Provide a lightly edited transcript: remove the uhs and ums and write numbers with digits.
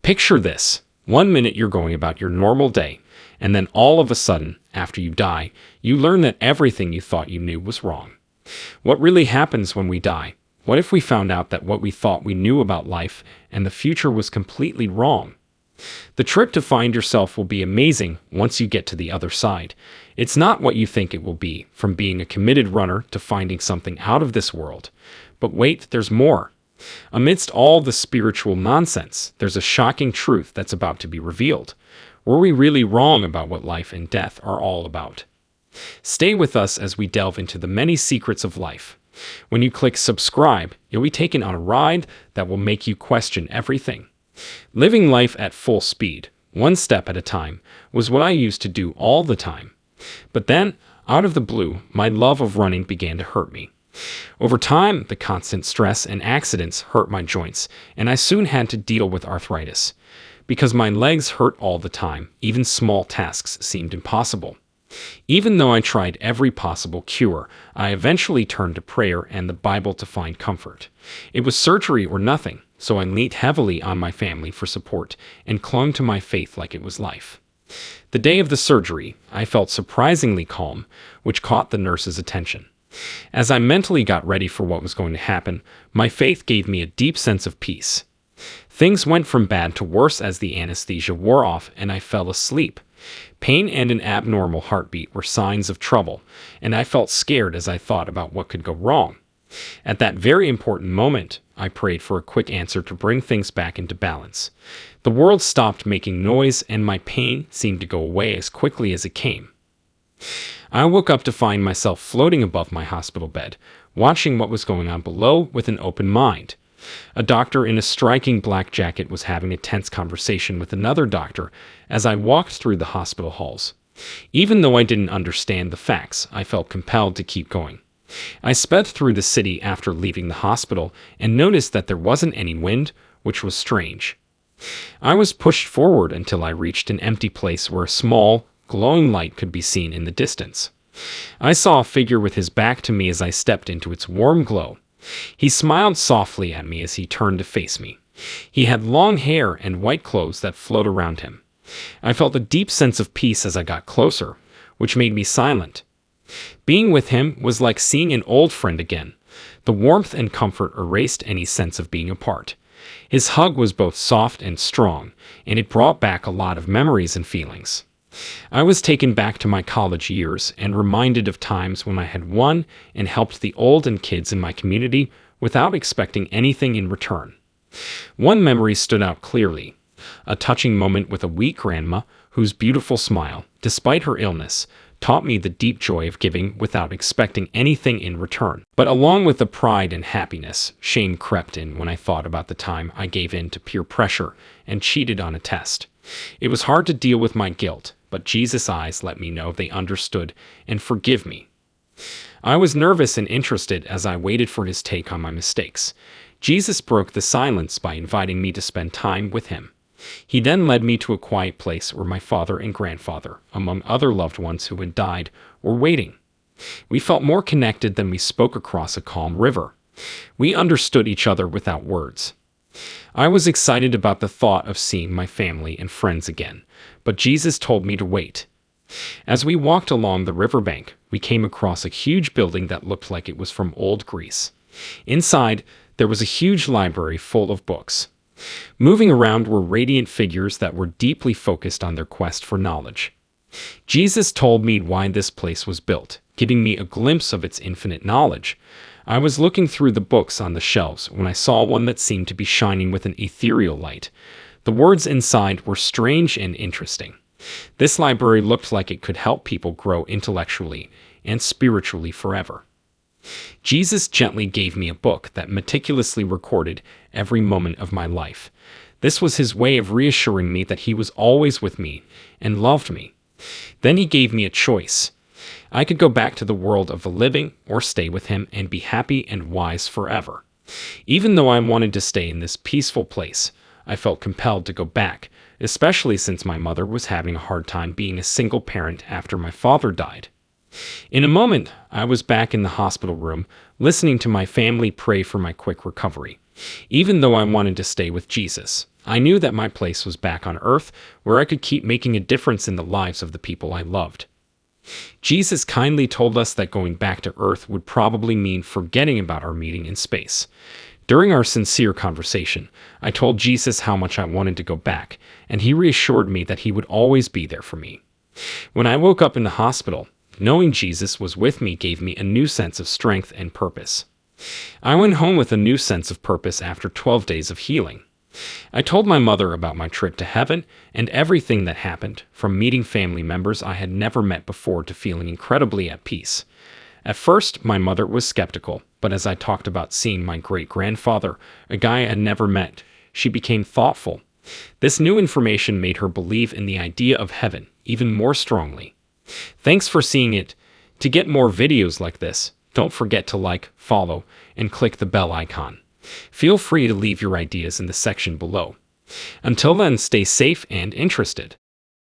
Picture this. 1 minute you're going about your normal day, and then all of a sudden, after you die, you learn that everything you thought you knew was wrong. What really happens when we die? What if we found out that what we thought we knew about life and the future was completely wrong? The trip to find yourself will be amazing once you get to the other side. It's not what you think it will be, from being a committed runner to finding something out of this world. But wait, there's more. Amidst all the spiritual nonsense, there's a shocking truth that's about to be revealed. Were we really wrong about what life and death are all about? Stay with us as we delve into the many secrets of life. When you click subscribe, you'll be taken on a ride that will make you question everything. Living life at full speed, one step at a time, was what I used to do all the time. But then, out of the blue, my love of running began to hurt me. Over time, the constant stress and accidents hurt my joints, and I soon had to deal with arthritis. Because my legs hurt all the time, even small tasks seemed impossible. Even though I tried every possible cure, I eventually turned to prayer and the Bible to find comfort. It was surgery or nothing, so I leaned heavily on my family for support and clung to my faith like it was life. The day of the surgery, I felt surprisingly calm, which caught the nurse's attention. As I mentally got ready for what was going to happen, my faith gave me a deep sense of peace. Things went from bad to worse as the anesthesia wore off and I fell asleep. Pain and an abnormal heartbeat were signs of trouble, and I felt scared as I thought about what could go wrong. At that very important moment, I prayed for a quick answer to bring things back into balance. The world stopped making noise, and my pain seemed to go away as quickly as it came. I woke up to find myself floating above my hospital bed, watching what was going on below with an open mind. A doctor in a striking black jacket was having a tense conversation with another doctor as I walked through the hospital halls. Even though I didn't understand the facts, I felt compelled to keep going. I sped through the city after leaving the hospital and noticed that there wasn't any wind, which was strange. I was pushed forward until I reached an empty place where a small, glowing light could be seen in the distance. I saw a figure with his back to me as I stepped into its warm glow. He smiled softly at me as he turned to face me. He had long hair and white clothes that flowed around him. I felt a deep sense of peace as I got closer, which made me silent. Being with him was like seeing an old friend again. The warmth and comfort erased any sense of being apart. His hug was both soft and strong, and it brought back a lot of memories and feelings. I was taken back to my college years and reminded of times when I had won and helped the old and kids in my community without expecting anything in return. One memory stood out clearly, a touching moment with a weak grandma whose beautiful smile, despite her illness, taught me the deep joy of giving without expecting anything in return. But along with the pride and happiness, shame crept in when I thought about the time I gave in to peer pressure and cheated on a test. It was hard to deal with my guilt, but Jesus' eyes let me know they understood and forgive me. I was nervous and interested as I waited for his take on my mistakes. Jesus broke the silence by inviting me to spend time with him. He then led me to a quiet place where my father and grandfather, among other loved ones who had died, were waiting. We felt more connected than we spoke across a calm river. We understood each other without words. I was excited about the thought of seeing my family and friends again, but Jesus told me to wait. As we walked along the riverbank, we came across a huge building that looked like it was from old Greece. Inside, there was a huge library full of books. Moving around were radiant figures that were deeply focused on their quest for knowledge. Jesus told me why this place was built, giving me a glimpse of its infinite knowledge. I was looking through the books on the shelves when I saw one that seemed to be shining with an ethereal light. The words inside were strange and interesting. This library looked like it could help people grow intellectually and spiritually forever. Jesus gently gave me a book that meticulously recorded every moment of my life. This was his way of reassuring me that he was always with me and loved me. Then he gave me a choice. I could go back to the world of the living or stay with him and be happy and wise forever. Even though I wanted to stay in this peaceful place, I felt compelled to go back, especially since my mother was having a hard time being a single parent after my father died. In a moment, I was back in the hospital room, listening to my family pray for my quick recovery. Even though I wanted to stay with Jesus, I knew that my place was back on earth, where I could keep making a difference in the lives of the people I loved. Jesus kindly told us that going back to earth would probably mean forgetting about our meeting in space. During our sincere conversation, I told Jesus how much I wanted to go back, and he reassured me that he would always be there for me. When I woke up in the hospital, knowing Jesus was with me gave me a new sense of strength and purpose. I went home with a new sense of purpose after 12 days of healing. I told my mother about my trip to heaven and everything that happened, from meeting family members I had never met before to feeling incredibly at peace. At first, my mother was skeptical, but as I talked about seeing my great-grandfather, a guy I had never met, she became thoughtful. This new information made her believe in the idea of heaven even more strongly. Thanks for seeing it. To get more videos like this, don't forget to like, follow, and click the bell icon. Feel free to leave your ideas in the section below. Until then, stay safe and interested.